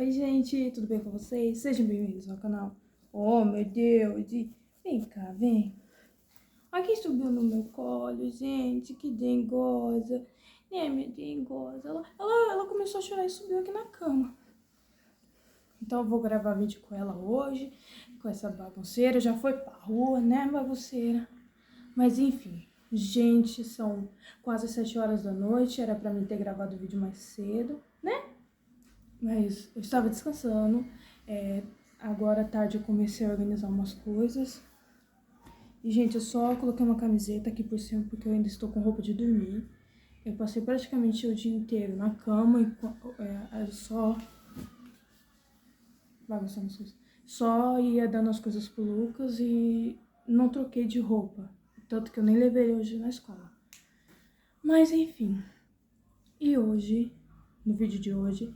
Oi, gente, tudo bem com vocês? Sejam bem-vindos ao canal. Oh, meu Deus! Vem cá, vem. Olha quem subiu no meu colo, gente, que dengosa. Minha dengosa. Ela começou a chorar e subiu aqui na cama. Então eu vou gravar vídeo com ela hoje, com essa bagunceira. Já foi pra rua, né, bagunceira? Mas enfim, gente, são quase 7 horas da noite. Era pra mim ter gravado o vídeo mais cedo, né? Mas eu estava descansando. Agora à tarde eu comecei a organizar umas coisas. E, gente, eu só coloquei uma camiseta aqui por cima porque eu ainda estou com roupa de dormir. Eu passei praticamente o dia inteiro na cama e só bagunçando as coisas. Só ia dando as coisas pro Lucas e não troquei de roupa. Tanto que eu nem levei ele hoje na escola. Mas enfim. E hoje, no vídeo de hoje,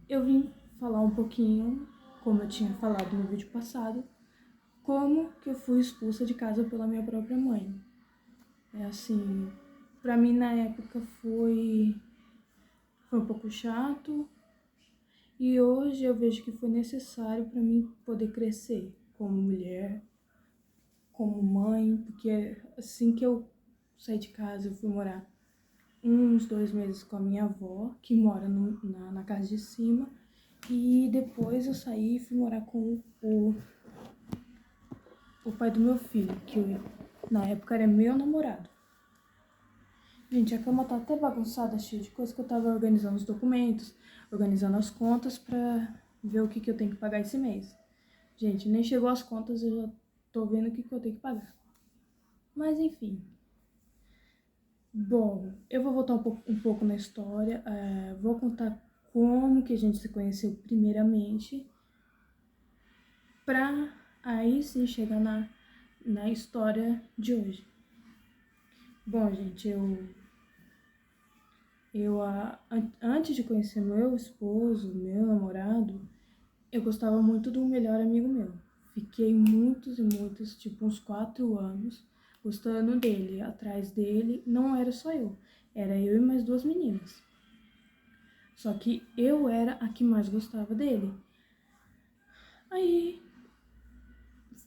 eu vim falar um pouquinho, como eu tinha falado no vídeo passado, como que eu fui expulsa de casa pela minha própria mãe. É assim, pra mim na época foi um pouco chato e hoje eu vejo que foi necessário pra mim poder crescer como mulher, como mãe, porque assim que eu saí de casa eu fui morar uns 2 meses com a minha avó, que mora na casa de cima, e depois eu saí e fui morar com o pai do meu filho, que na época era meu namorado. Gente, a cama tá até bagunçada, cheia de coisa, que eu tava organizando os documentos, organizando as contas pra ver o que eu tenho que pagar esse mês. Gente, nem chegou as contas, eu já tô vendo o que eu tenho que pagar. Mas enfim. Bom, eu vou voltar um pouco na história, vou contar como que a gente se conheceu primeiramente, pra aí sim chegar na história de hoje. Bom, gente, antes de conhecer meu esposo, meu namorado, eu gostava muito de um melhor amigo meu. Fiquei muitos e muitos, tipo uns 4 anos, gostando dele. Atrás dele não era só eu, era eu e mais 2 meninas. Só que eu era a que mais gostava dele. Aí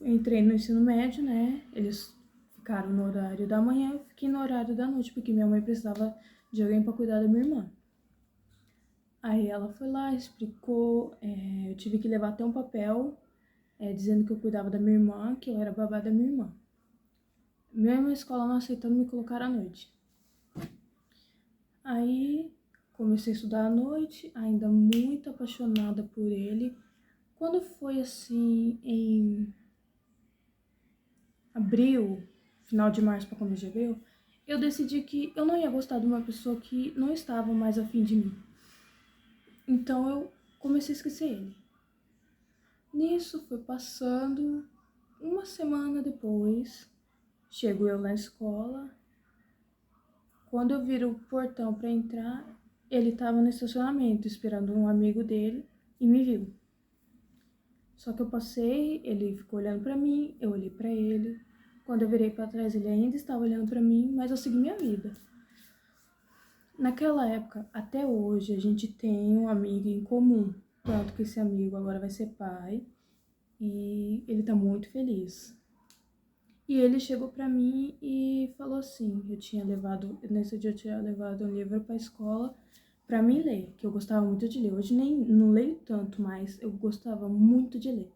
entrei no ensino médio, né? Eles ficaram no horário da manhã, eu fiquei no horário da noite, porque minha mãe precisava de alguém para cuidar da minha irmã. Aí ela foi lá, explicou, eu tive que levar até um papel dizendo que eu cuidava da minha irmã, que eu era babá da minha irmã. Mesmo a escola não aceitando me colocar à noite. Aí comecei a estudar à noite, ainda muito apaixonada por ele. Quando foi assim, em abril, final de março para começo de abril, eu decidi que eu não ia gostar de uma pessoa que não estava mais afim de mim. Então eu comecei a esquecer ele. Nisso foi passando uma semana depois, chego eu na escola. Quando eu viro o portão para entrar, ele estava no estacionamento esperando um amigo dele e me viu. Só que eu passei, ele ficou olhando para mim, eu olhei para ele. Quando eu virei para trás, ele ainda estava olhando para mim, mas eu segui minha vida. Naquela época, até hoje, a gente tem um amigo em comum. Tanto que esse amigo agora vai ser pai e ele tá muito feliz. E ele chegou pra mim e falou assim, nesse dia eu tinha levado um livro pra escola pra mim ler, que eu gostava muito de ler. Hoje nem não leio tanto, mas eu gostava muito de ler.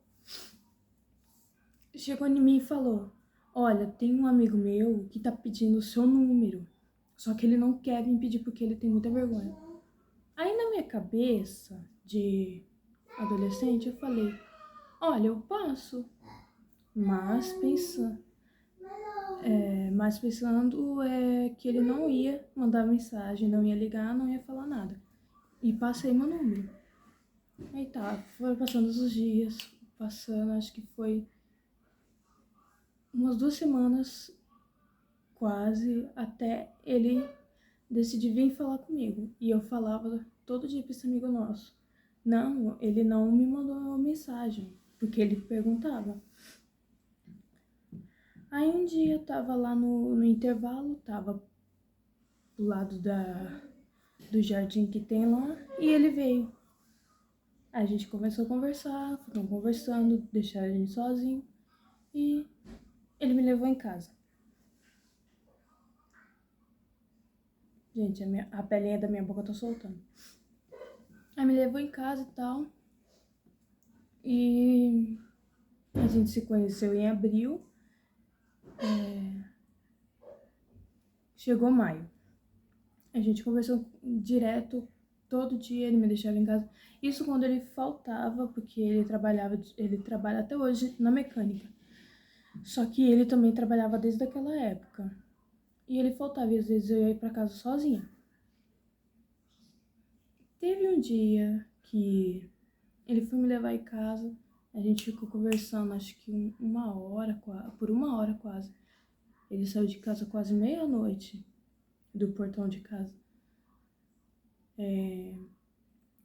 Chegou em mim e falou: "Olha, tem um amigo meu que tá pedindo o seu número. Só que ele não quer me pedir porque ele tem muita vergonha." Aí na minha cabeça de adolescente eu falei: "Olha, eu passo." Mas pensando que ele não ia mandar mensagem, não ia ligar, não ia falar nada. E passei meu número. Aí tá, foram passando os dias, acho que foi umas 2 semanas quase, até ele decidir vir falar comigo. E eu falava todo dia pra esse amigo nosso. Não, ele não me mandou uma mensagem, porque ele perguntava. Aí um dia eu tava lá no intervalo, tava do lado do jardim que tem lá, e ele veio. Aí a gente começou a conversar, ficamos conversando, deixaram a gente sozinho e ele me levou em casa. Gente, a pelinha da minha boca tá soltando. Aí me levou em casa e tal. E a gente se conheceu em abril. Chegou maio. A gente conversou direto, todo dia ele me deixava em casa. Isso quando ele faltava, porque ele trabalha até hoje na mecânica. Só que ele também trabalhava desde aquela época. E ele faltava, e às vezes eu ia pra casa sozinha. Teve um dia que ele foi me levar em casa, a gente ficou conversando, acho que uma hora, por uma hora quase. Ele saiu de casa quase meia-noite, do portão de casa.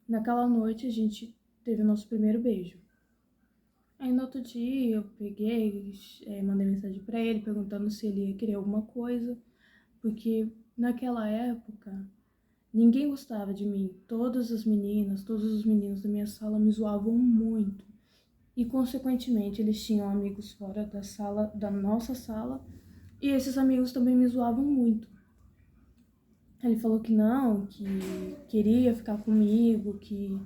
Naquela noite a gente teve o nosso primeiro beijo. Aí no outro dia eu peguei, mandei mensagem pra ele perguntando se ele ia querer alguma coisa, porque naquela época ninguém gostava de mim. Todas as meninas, todos os meninos da minha sala me zoavam muito. E consequentemente eles tinham amigos fora da sala, da nossa sala, e esses amigos também me zoavam muito. Ele falou que não, que queria ficar comigo, que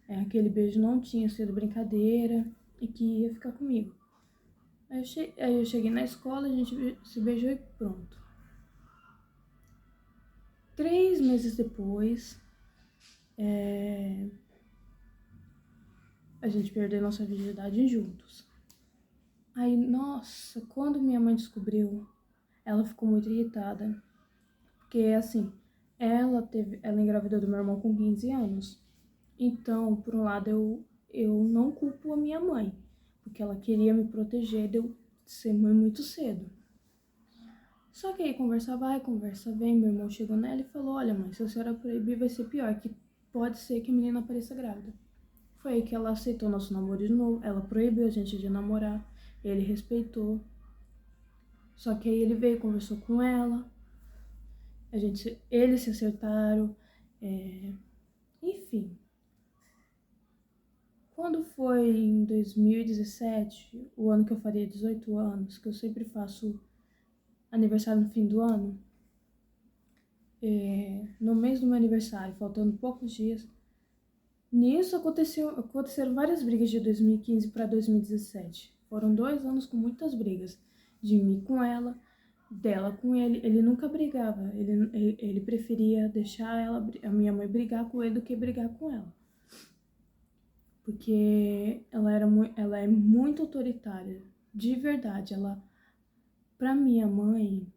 aquele beijo não tinha sido brincadeira e que ia ficar comigo. Aí eu cheguei na escola, a gente se beijou e pronto. 3 meses depois, a gente perdeu nossa virgindade juntos. Aí, nossa, quando minha mãe descobriu, ela ficou muito irritada. Porque, assim, ela engravidou do meu irmão com 15 anos. Então, por um lado, eu não culpo a minha mãe, porque ela queria me proteger de eu ser mãe muito cedo. Só que aí conversa vai, conversa vem, meu irmão chegou nela e falou, olha mãe, se a senhora proibir vai ser pior, que pode ser que a menina apareça grávida. Foi aí que ela aceitou nosso namoro de novo, ela proibiu a gente de namorar, ele respeitou. Só que aí ele veio, conversou com ela, eles se acertaram, enfim. Quando foi em 2017, o ano que eu faria 18 anos, que eu sempre faço aniversário no fim do ano, no mês do meu aniversário, faltando poucos dias, nisso aconteceram várias brigas de 2015 para 2017. Foram 2 anos com muitas brigas, de mim com ela, dela com ele. Ele nunca brigava, ele preferia deixar a minha mãe brigar com ele do que brigar com ela. Porque ela é muito autoritária, de verdade. Pra minha mãe,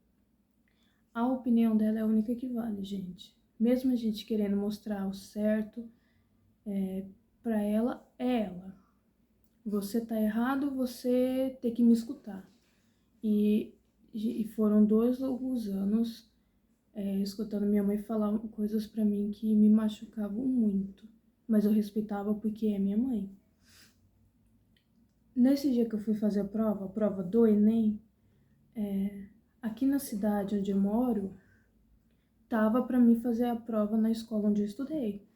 a opinião dela é a única que vale, gente. Mesmo a gente querendo mostrar o certo, pra ela, é ela. Você tá errado, você tem que me escutar. E foram 2 longos anos escutando minha mãe falar coisas pra mim que me machucavam muito. Mas eu respeitava porque é minha mãe. Nesse dia que eu fui fazer a prova do Enem, aqui na cidade onde eu moro, tava para mim fazer a prova na escola onde eu estudei.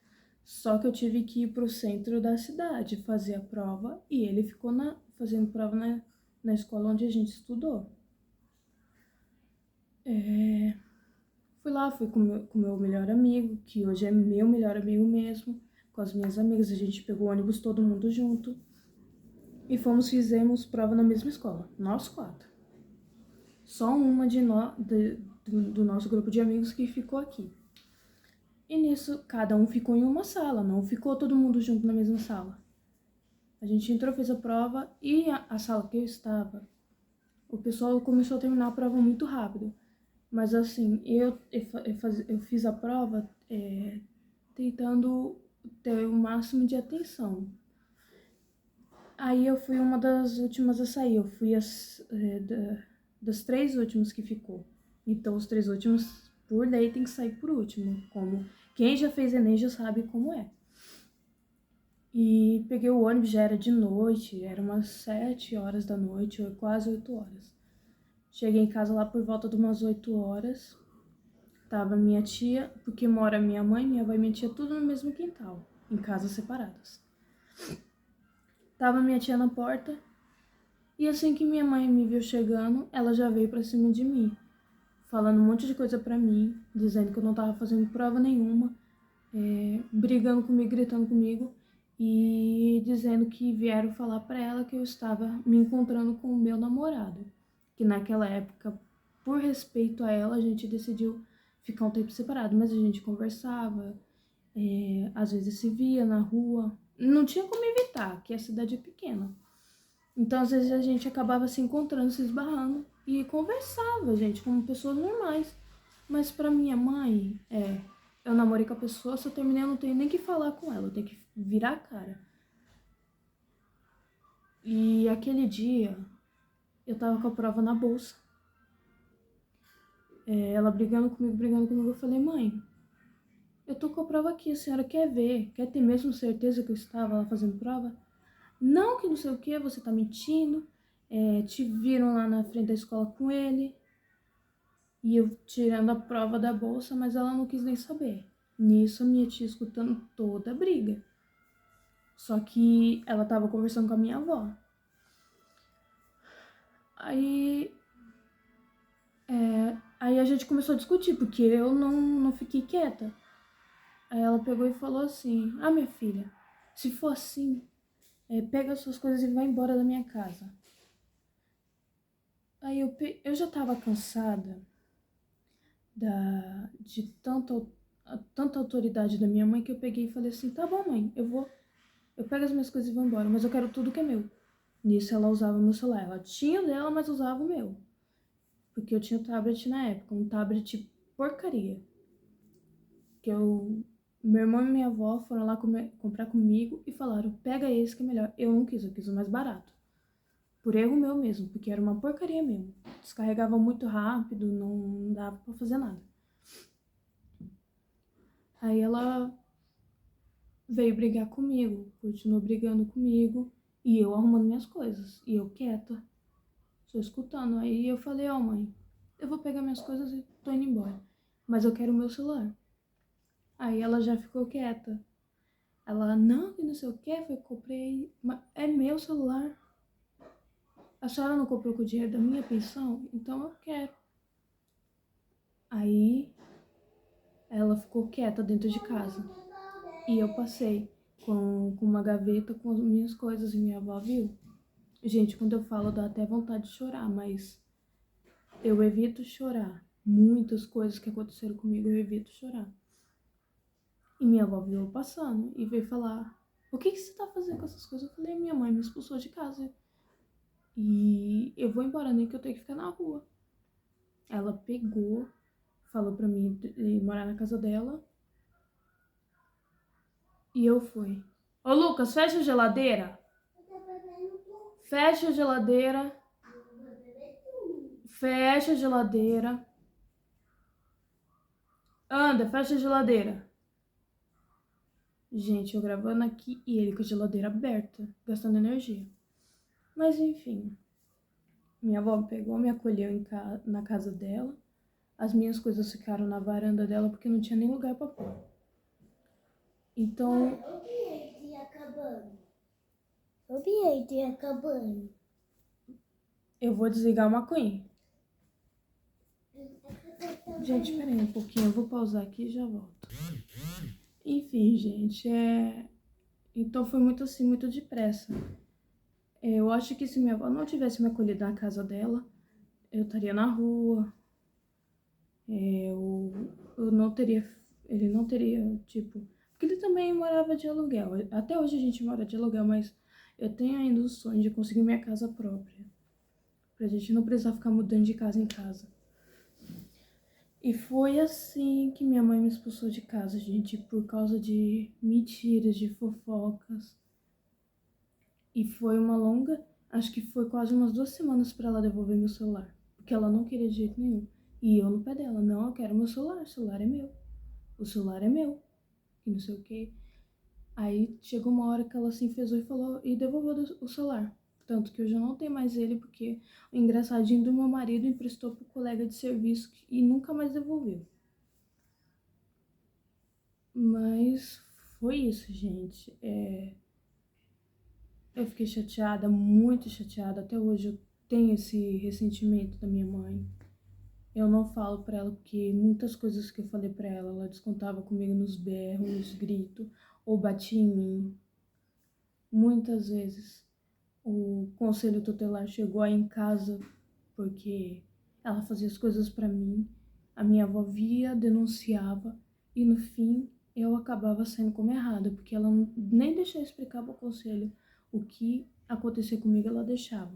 Só que eu tive que ir pro centro da cidade fazer a prova e ele ficou fazendo prova na escola onde a gente estudou. Fui lá, fui com o meu melhor amigo, que hoje é meu melhor amigo mesmo, com as minhas amigas, a gente pegou o ônibus todo mundo junto e fizemos prova na mesma escola, nós 4. Só uma do nosso grupo de amigos que ficou aqui. E nisso, cada um ficou em uma sala, não ficou todo mundo junto na mesma sala. A gente entrou, fez a prova e a sala que eu estava, o pessoal começou a terminar a prova muito rápido. Mas assim, eu fiz a prova tentando ter o máximo de atenção. Aí eu fui uma das últimas a sair, eu fui das 3 últimas que ficou. Então os 3 últimos, por lei, tem que sair por último. Como quem já fez Enem já sabe como é. E peguei o ônibus, já era de noite, era umas 7 horas da noite, ou quase 8 horas. Cheguei em casa lá por volta de umas 8 horas. Tava minha tia, porque mora minha mãe, minha avó e minha tia, tudo no mesmo quintal, em casas separadas. Tava minha tia na porta, e assim que minha mãe me viu chegando, ela já veio pra cima de mim, falando um monte de coisa pra mim, dizendo que eu não tava fazendo prova nenhuma, brigando comigo, gritando comigo, e dizendo que vieram falar pra ela que eu estava me encontrando com o meu namorado, que naquela época, por respeito a ela, a gente decidiu ficar um tempo separado, mas a gente conversava, às vezes se via na rua, não tinha como evitar, que a cidade é pequena. Então, às vezes a gente acabava se encontrando, se esbarrando e conversava, gente, como pessoas normais. Mas pra minha mãe, eu namorei com a pessoa, se eu terminei, eu não tenho nem que falar com ela, eu tenho que virar a cara. E aquele dia, eu tava com a prova na bolsa. Ela brigando comigo, eu falei, mãe, eu tô com a prova aqui, a senhora quer ver? Quer ter mesmo certeza que eu estava lá fazendo prova? Não, que não sei o que, você tá mentindo. Te viram lá na frente da escola com ele. E eu tirando a prova da bolsa, mas ela não quis nem saber. Nisso, a minha tia escutando toda a briga. Só que ela tava conversando com a minha avó. Aí, aí a gente começou a discutir, porque eu não fiquei quieta. Aí ela pegou e falou assim, ah, minha filha, se for assim, pega as suas coisas e vai embora da minha casa. Aí eu já tava cansada de tanta autoridade da minha mãe que eu peguei e falei assim, tá bom, mãe, eu pego as minhas coisas e vou embora, mas eu quero tudo que é meu. Nisso ela usava o meu celular. Ela tinha o dela, mas usava o meu. Porque eu tinha o tablet na época, um tablet porcaria. Que meu irmão e minha avó foram lá comprar comigo e falaram, pega esse que é melhor. Eu não quis, eu quis o mais barato. Por erro meu mesmo, porque era uma porcaria mesmo. Descarregava muito rápido, não dava pra fazer nada. Aí ela veio brigar comigo, continuou brigando comigo, e eu arrumando minhas coisas, e eu quieta, só escutando. Aí eu falei, ó, mãe, eu vou pegar minhas coisas e tô indo embora, mas eu quero o meu celular. Aí ela já ficou quieta. Ela, não, que não sei o que, foi comprei, mas é meu celular. A senhora não comprou com o dinheiro da minha pensão? Então eu quero. Aí ela ficou quieta dentro de casa. E eu passei com uma gaveta com as minhas coisas e minha avó viu. Gente, quando eu falo dá até vontade de chorar, mas eu evito chorar. Muitas coisas que aconteceram comigo eu evito chorar. E minha avó viu eu passando e veio falar, o que você tá fazendo com essas coisas? Eu falei, minha mãe me expulsou de casa. E eu vou embora, nem que eu tenho que ficar na rua. Ela pegou, falou pra mim ir morar na casa dela. E eu fui. Ô Lucas, fecha a geladeira. Fecha a geladeira. Fecha a geladeira. Anda, fecha a geladeira. Gente, eu gravando aqui e ele com a geladeira aberta, gastando energia. Mas enfim, minha avó pegou, me acolheu na casa dela. As minhas coisas ficaram na varanda dela porque não tinha nem lugar pra pôr. Então. O bilhete acabando. O bilhete acabando. Eu vou desligar uma coinha. Gente, peraí um pouquinho, eu vou pausar aqui e já volto. Enfim, gente, então foi muito assim, muito depressa. Eu acho que se minha avó não tivesse me acolhido na casa dela, eu estaria na rua. Eu não teria, ele não teria, tipo, porque ele também morava de aluguel. Até hoje a gente mora de aluguel, mas eu tenho ainda o sonho de conseguir minha casa própria, pra gente não precisar ficar mudando de casa em casa. E foi assim que minha mãe me expulsou de casa, gente, por causa de mentiras, de fofocas. E foi uma longa, acho que foi quase umas 2 semanas pra ela devolver meu celular, porque ela não queria de jeito nenhum. E eu no pé dela, não, eu quero meu celular, o celular é meu. O celular é meu, e não sei o que. Aí chegou uma hora que ela se enfesou e falou, e devolveu o celular. Tanto que eu já não tenho mais ele, porque o engraçadinho do meu marido emprestou pro colega de serviço e nunca mais devolveu. Mas foi isso, gente. eu fiquei chateada, muito chateada. Até hoje eu tenho esse ressentimento da minha mãe. Eu não falo pra ela porque muitas coisas que eu falei pra ela, ela descontava comigo nos berros, nos gritos, ou batia em mim. Muitas vezes o conselho tutelar chegou aí em casa porque ela fazia as coisas pra mim. A minha avó via, denunciava e no fim eu acabava saindo como errada, porque ela nem deixava explicar pro conselho o que acontecia comigo, ela deixava.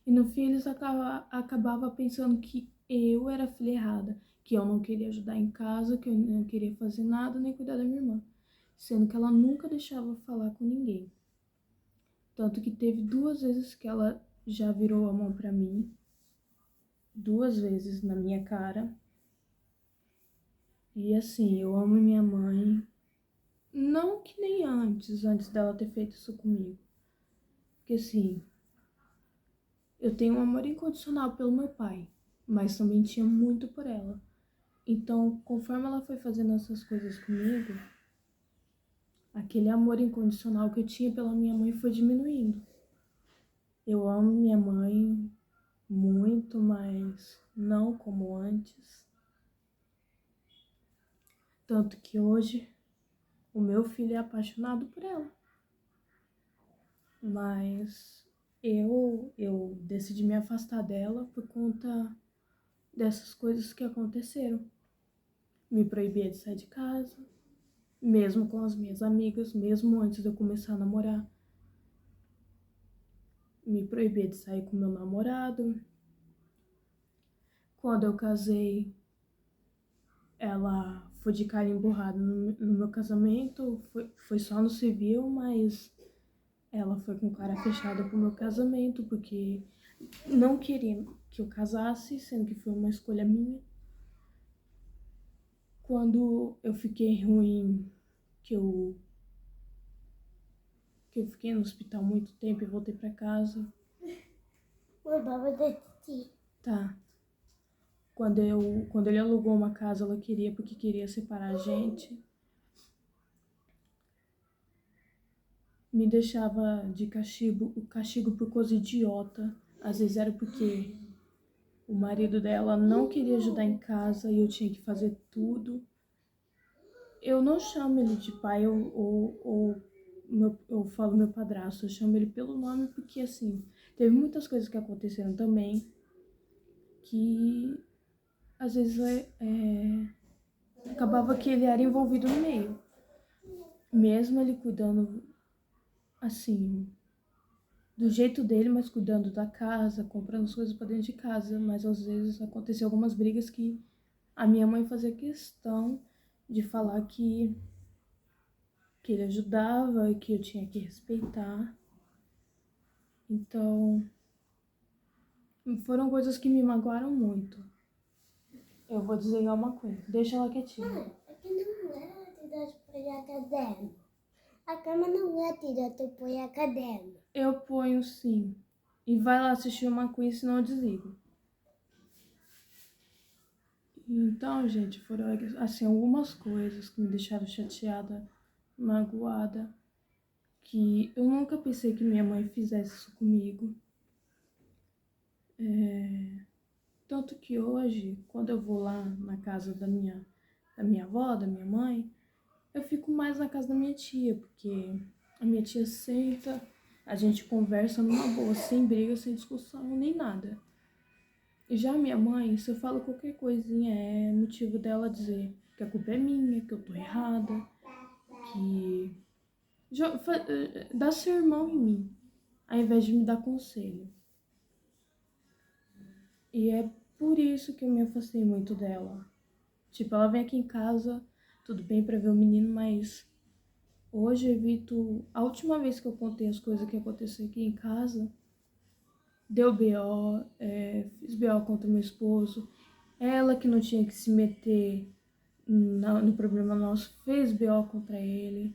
E no fim eles acabavam pensando que eu era a filha errada, que eu não queria ajudar em casa, que eu não queria fazer nada, nem cuidar da minha irmã. Sendo que ela nunca deixava falar com ninguém. Tanto que teve 2 vezes que ela já virou a mão pra mim, 2 vezes na minha cara. E assim, eu amo minha mãe, não que nem antes dela ter feito isso comigo. Porque assim, eu tenho um amor incondicional pelo meu pai, mas também tinha muito por ela. Então, conforme ela foi fazendo essas coisas comigo, aquele amor incondicional que eu tinha pela minha mãe foi diminuindo. Eu amo minha mãe muito, mas não como antes. Tanto que hoje o meu filho é apaixonado por ela. Mas eu decidi me afastar dela por conta dessas coisas que aconteceram. Me proibia de sair de casa, mesmo com as minhas amigas, mesmo antes de eu começar a namorar. Me proibia de sair com meu namorado. Quando eu casei, ela foi de cara emburrada no meu casamento. Foi só no civil, mas ela foi com cara fechada pro meu casamento, porque não queria que eu casasse, sendo que foi uma escolha minha. Quando eu fiquei ruim, que eu fiquei no hospital muito tempo e voltei pra casa. Tá. Quando ele alugou uma casa, ela queria, porque queria separar a gente. Me deixava de castigo, o castigo por coisa idiota. Às vezes era porque o marido dela não queria ajudar em casa e eu tinha que fazer tudo. Eu não chamo ele de pai eu falo meu padrasto, eu chamo ele pelo nome porque, assim, teve muitas coisas que aconteceram também que, às vezes, acabava que ele era envolvido no meio. Mesmo ele cuidando, assim, do jeito dele, mas cuidando da casa, comprando as coisas para dentro de casa. Mas, às vezes, aconteceu algumas brigas que a minha mãe fazia questão de falar que ele ajudava e que eu tinha que respeitar. Então, foram coisas que me magoaram muito. Eu vou desligar uma coisa, deixa ela quietinha. Aqui não é atividade para caderno. A cama não é atividade para caderno. Eu ponho sim. E vai lá assistir uma Queen, senão eu desligo. Então, gente, foram assim algumas coisas que me deixaram chateada, magoada, que eu nunca pensei que minha mãe fizesse isso comigo. Tanto que hoje, quando eu vou lá na casa da minha avó, da minha mãe, eu fico mais na casa da minha tia, porque a minha tia senta, a gente conversa numa boa, sem briga, sem discussão, nem nada. E já a minha mãe, se eu falo qualquer coisinha, é motivo dela dizer que a culpa é minha, que eu tô errada, que dá sermão em mim, ao invés de me dar conselho. E é por isso que eu me afastei muito dela. Tipo, ela vem aqui em casa, tudo bem pra ver o menino, mas hoje eu evito. A última vez que eu contei as coisas que aconteceram aqui em casa, deu BO, fiz BO contra meu esposo. Ela que não tinha que se meter no problema nosso, fez BO contra ele.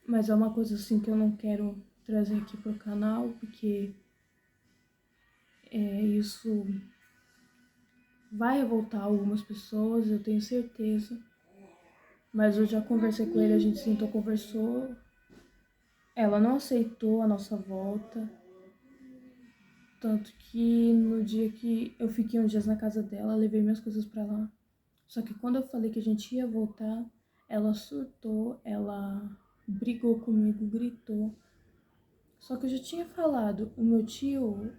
Mas é uma coisa assim que eu não quero trazer aqui pro canal, porque isso vai revoltar algumas pessoas, eu tenho certeza. Mas eu já conversei com ele, a gente sentou, conversou. ela não aceitou a nossa volta. Tanto que no dia que eu fiquei uns dias na casa dela, levei minhas coisas pra lá. Só que quando eu falei que a gente ia voltar, ela surtou, ela brigou comigo, gritou. Só que eu já tinha falado, o meu tio,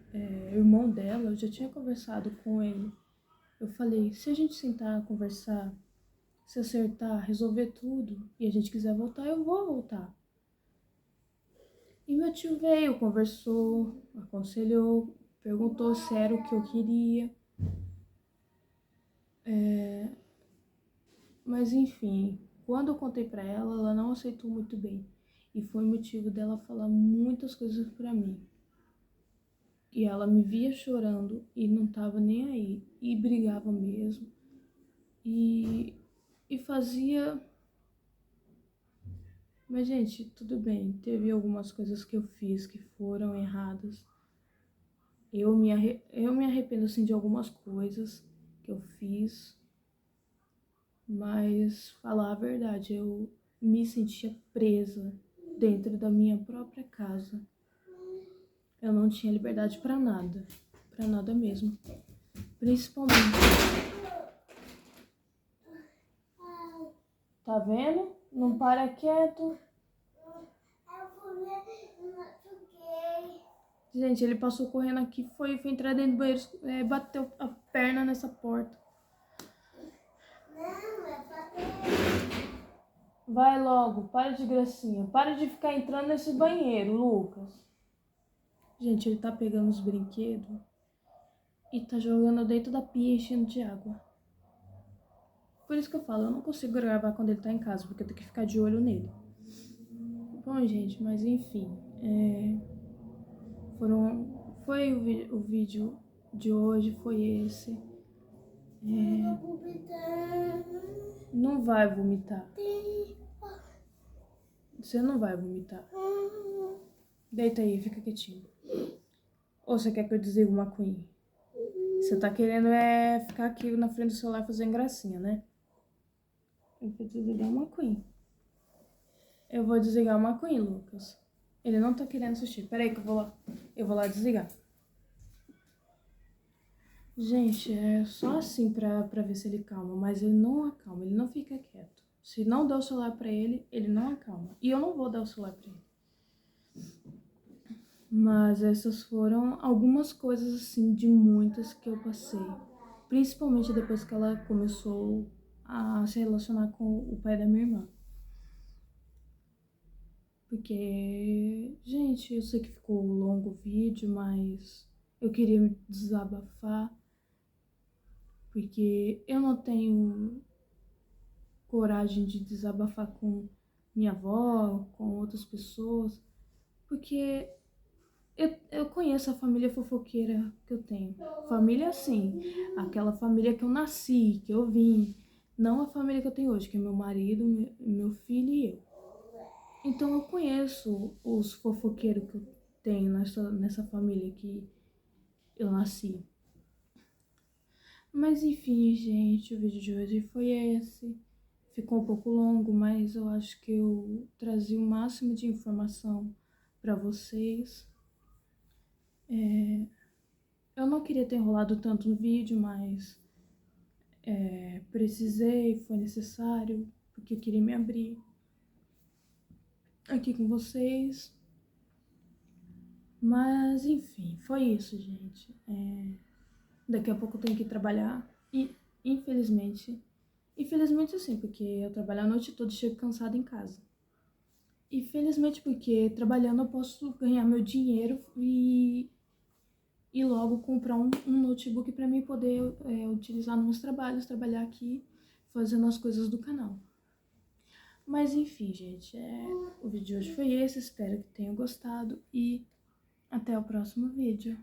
irmão dela, eu já tinha conversado com ele. Eu falei, se a gente sentar, conversar, se acertar, resolver tudo, e a gente quiser voltar, eu vou voltar. E meu tio veio, conversou, aconselhou, perguntou se era o que eu queria. Mas enfim, quando eu contei pra ela, ela não aceitou muito bem. E foi motivo dela falar muitas coisas pra mim. E ela me via chorando e não tava nem aí. E brigava mesmo. E, e fazia. Mas, gente, tudo bem. Teve algumas coisas que eu fiz que foram erradas. Eu me arrependo, assim, de algumas coisas que eu fiz. Mas, falar a verdade, eu me sentia presa dentro da minha própria casa. Eu não tinha liberdade pra nada mesmo. Principalmente. Tá vendo? Não para quieto. Gente, ele passou correndo aqui, foi entrar dentro do banheiro, bateu a perna nessa porta. Vai logo, para de gracinha. Para de ficar entrando nesse banheiro, Lucas. Gente, ele tá pegando os brinquedos e tá jogando dentro da pia enchendo de água. Por isso que eu falo, eu não consigo gravar quando ele tá em casa, porque eu tenho que ficar de olho nele. Bom, gente, mas enfim. Foi o vídeo de hoje, foi esse. Não vai vomitar. Você não vai vomitar. Deita aí, fica quietinho. Ou você quer que eu desligue o McQueen? Você tá querendo ficar aqui na frente do celular fazendo gracinha, né? Eu vou desligar o McQueen. Eu vou desligar o McQueen, Lucas. Ele não tá querendo assistir. Peraí que eu vou lá. Eu vou lá desligar. Gente, é só assim pra ver se ele calma. Mas ele não acalma, ele não fica quieto. Se não der o celular pra ele, ele não acalma. E eu não vou dar o celular pra ele. Mas essas foram algumas coisas, assim, de muitas que eu passei. Principalmente depois que ela começou a se relacionar com o pai da minha irmã. Porque, gente, eu sei que ficou longo o vídeo, mas eu queria me desabafar. Porque eu não tenho coragem de desabafar com minha avó, com outras pessoas. Porque eu conheço a família fofoqueira que eu tenho. Família, assim, aquela família que eu nasci, que eu vim. Não a família que eu tenho hoje, que é meu marido, meu filho e eu. Então eu conheço os fofoqueiros que eu tenho nessa família que eu nasci. Mas enfim, gente, o vídeo de hoje foi esse. Ficou um pouco longo, mas eu acho que eu trazia o máximo de informação para vocês. Eu não queria ter enrolado tanto no vídeo, mas precisei, foi necessário, porque eu queria me abrir aqui com vocês. Mas enfim, foi isso, gente. Daqui a pouco eu tenho que trabalhar e infelizmente assim, porque eu trabalho a noite toda e chego cansada em casa. E felizmente porque trabalhando eu posso ganhar meu dinheiro e logo comprar um notebook para mim poder utilizar nos meus trabalhos, trabalhar aqui, fazendo as coisas do canal. Mas enfim, gente, o vídeo de hoje foi esse, espero que tenham gostado e até o próximo vídeo.